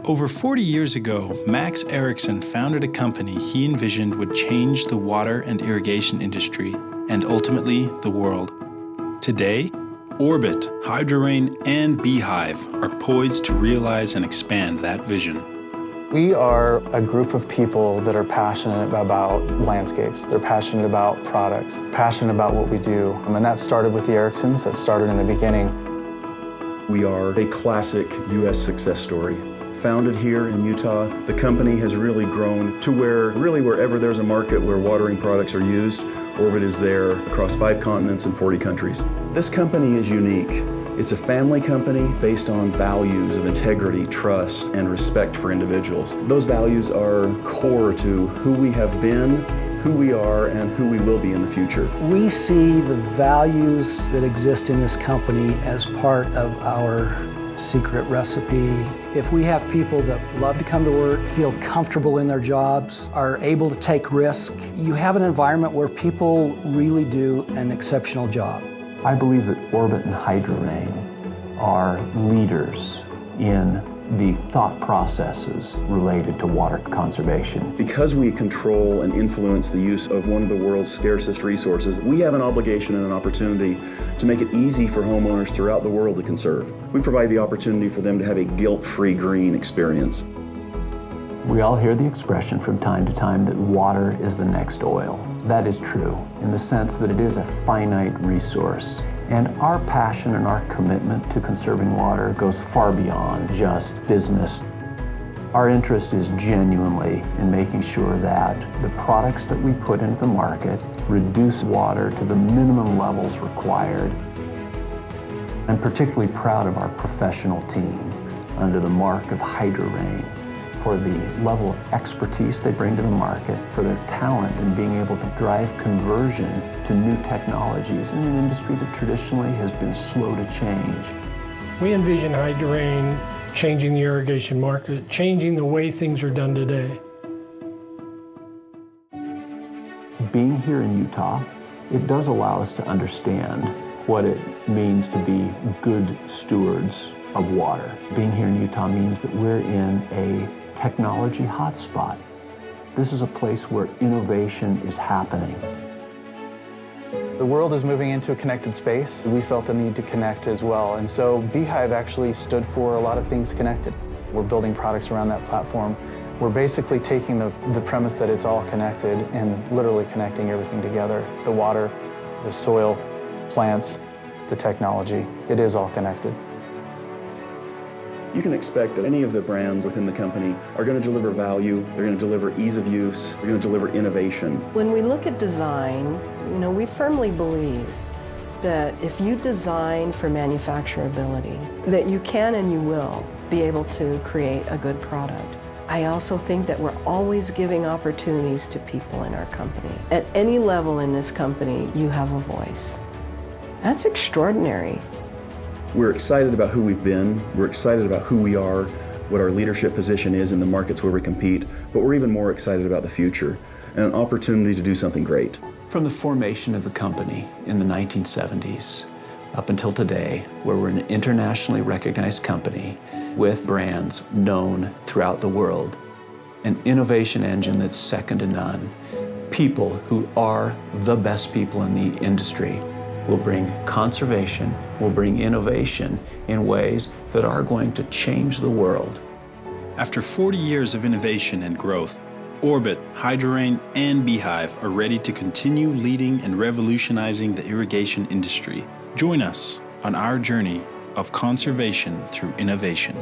Over 40 years ago, Max Erickson founded a company he envisioned would change the water and irrigation industry and ultimately the world. Today, Orbit, HydroRain, and Beehive are poised to realize and expand that vision. We are a group of people that are passionate about landscapes. They're passionate about products, passionate about what we do. And that started with the Ericksons, that started in the beginning. We are a classic U.S. success story. Founded here in Utah, the company has really grown to where, really wherever there's a market where watering products are used, Orbit is there across 5 continents and 40 countries. This company is unique. It's a family company based on values of integrity, trust, and respect for individuals. Those values are core to who we have been, who we are, and who we will be in the future. We see the values that exist in this company as part of our secret recipe. If we have people that love to come to work, feel comfortable in their jobs, are able to take risk, you have an environment where people really do an exceptional job. I believe that Orbit and HydroRain are leaders in the thought processes related to water conservation. Because we control and influence the use of one of the world's scarcest resources, we have an obligation and an opportunity to make it easy for homeowners throughout the world to conserve. We provide the opportunity for them to have a guilt-free green experience. We all hear the expression from time to time that water is the next oil. That is true in the sense that it is a finite resource. And our passion and our commitment to conserving water goes far beyond just business. Our interest is genuinely in making sure that the products that we put into the market reduce water to the minimum levels required. I'm particularly proud of our professional team under the mark of HydroRain for the level of expertise they bring to the market, for their talent in being able to drive conversion to new technologies in an industry that traditionally has been slow to change. We envision HydroRain changing the irrigation market, changing the way things are done today. Being here in Utah, it does allow us to understand what it means to be good stewards of water. Being here in Utah means that we're in a technology hotspot. This is a place where innovation is happening. The world is moving into a connected space. We felt the need to connect as well. And so Beehive actually stood for a lot of things connected. We're building products around that platform. We're basically taking the premise that it's all connected and literally connecting everything together. The water, the soil, plants, the technology. It is all connected. You can expect that any of the brands within the company are going to deliver value, they're going to deliver ease of use, they're going to deliver innovation. When we look at design, we firmly believe that if you design for manufacturability, that you can and you will be able to create a good product. I also think that we're always giving opportunities to people in our company. At any level in this company, you have a voice. That's extraordinary. We're excited about who we've been, we're excited about who we are, what our leadership position is in the markets where we compete, but we're even more excited about the future and an opportunity to do something great. From the formation of the company in the 1970s up until today, where we're an internationally recognized company with brands known throughout the world, an innovation engine that's second to none, people who are the best people in the industry, will bring conservation, will bring innovation in ways that are going to change the world. After 40 years of innovation and growth, Orbit, HydroRain, and Beehive are ready to continue leading and revolutionizing the irrigation industry. Join us on our journey of conservation through innovation.